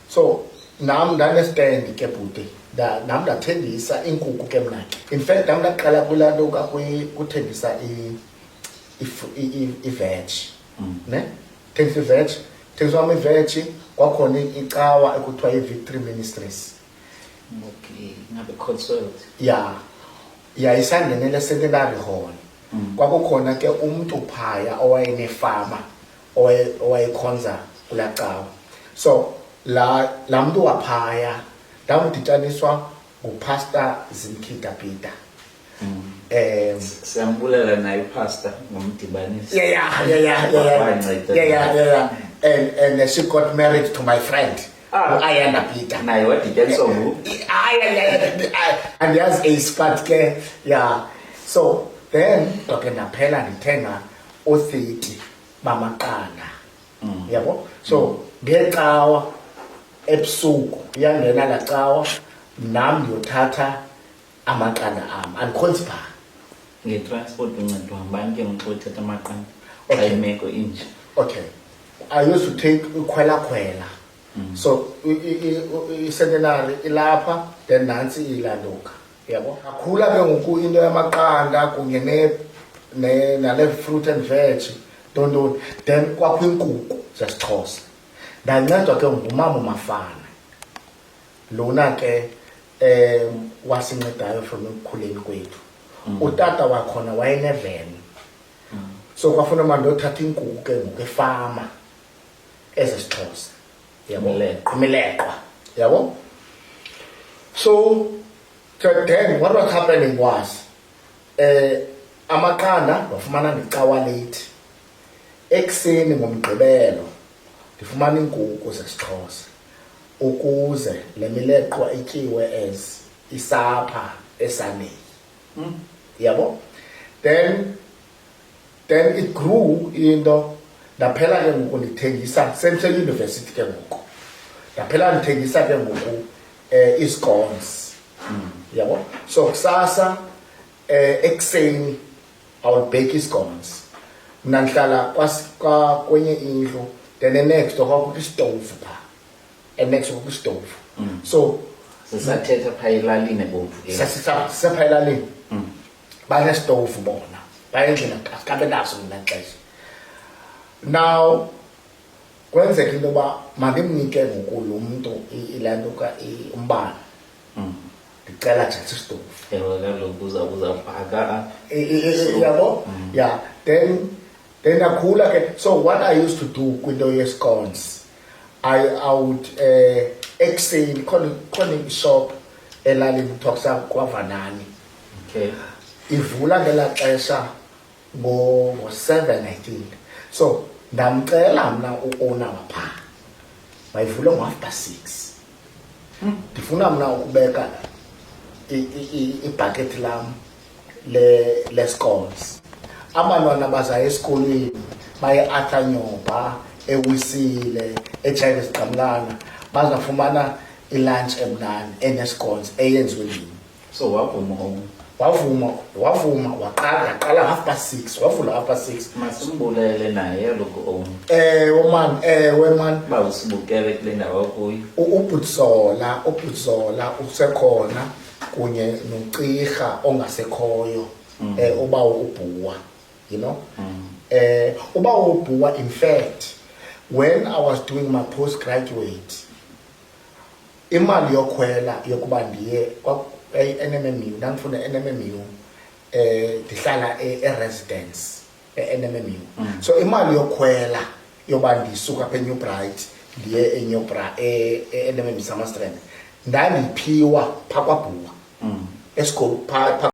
So nam ndanestand ke bhuti nam ndathengisa iinkukhu ke mna ke. In fact nam ndaqala kulaa nto kuthengisa i-veg ne thengisa i-veg thengiswa wam i-veg kwakhona icawa ekuthiwa i-Victory Ministries. Okay, ngabe Cotswold. Ya isangenele secondary hall. Kwakukhona ke umntu phaya owayenefama owayekhonza kulaa cawa. So laa mntu waphaya ndamdityaniswa ngupastor Zimkhitha Peter. Siyambulela naye pastor ngomdibanisi. Yeah. And she got married to my friend. Ayanda Peter. Naye wadityaniswa nguwe. And there's a spat ke. Yeah. So then okay naphela ndithenga o30 bamaqanda. Yabo? So ngecawa ebusuku iyangena la cawa nam ndiyothatha amaqanda am andikhonzipha ngetransport uncedwa ngubani ke ngixothatha amaqanda xa imeko inje. Okay, I used to take ukhwela so i-centenary ilapha then nantsi ilanduka yabo kakhula ke ngoku into yamaqanda kunye nale fruit and veg don't then kwakho inkukhu zesiXhosa ndancedwa ke ngumama Mafana lona ke wasincedayo from ekukhuleni kwethu. Utata wakhona wayeneven so kwafuna manje ndothatha inkukhu ke ngokefama ezesiXhosa yabo qhumeleqwa yabo. So then what was happening was amaqanda wafumana ngecawa late ekuseni ngomgqibelo ndifumana inkukhu zesiXhosa ukuze le mileqwa ityiwe as isapha esaneni. Yabo. Then it grew into ndaphela ke ngoku ndithengisa university ke ngoku ndaphela ndithengisa ke ngoku iscones. Yabo. So kusasa ekuseni I will bake iscones. Mna ndihlala kwenye indlu then next kwakukho istove pha next kwakukho istove. So sisathetha phaa elalini bomvu sisapha elalini banesitovu bona bayendlela kabe naso mna xesha. Now kwenzeka into yoba mandimnike ngoku lo mntu ilaa nto umbane ndicela jatsa isitovu. Ewe kaloku uzawubhaka yabo. Yeah, then akhula ke. So what I used to do kwinto yescones I would ekuseni khona ishop elalini kuthiwa kwaVanani. Okay. Ivula ngela xesha ngo-7 I think. So ndamcela mna u-owner wapha mayivule ngo-6:30. Ndifuna mna ukubeka ibhakethi lam le-scones. Abantwana baza esikolweni baye-Athanyoba eWisile eJayive Siqamlana bazafumana ilunch emnani enescones eyenziwe ndim. So wavuma waqala 6:30 wavula 6:30. masimbulele naye yaloku ewe man uba usibukele kule ndawo kuyo. ubhutsola usekhona kunye noCirha ongasekhoyo ubawo ubhuwa, you know. Ubawo ubhuwa, in fact when I was doing my postgraduate imali yokhwela yokuba ndiye NMMU ndandifunda NMMU ndihlala e-residence e-NMMU. So imali yokhwela yoba ndisuka apha eNew Bright ndiye eNMMU Summerstrand ndandiphiwa phaa kwaBhuwa esikolo phaa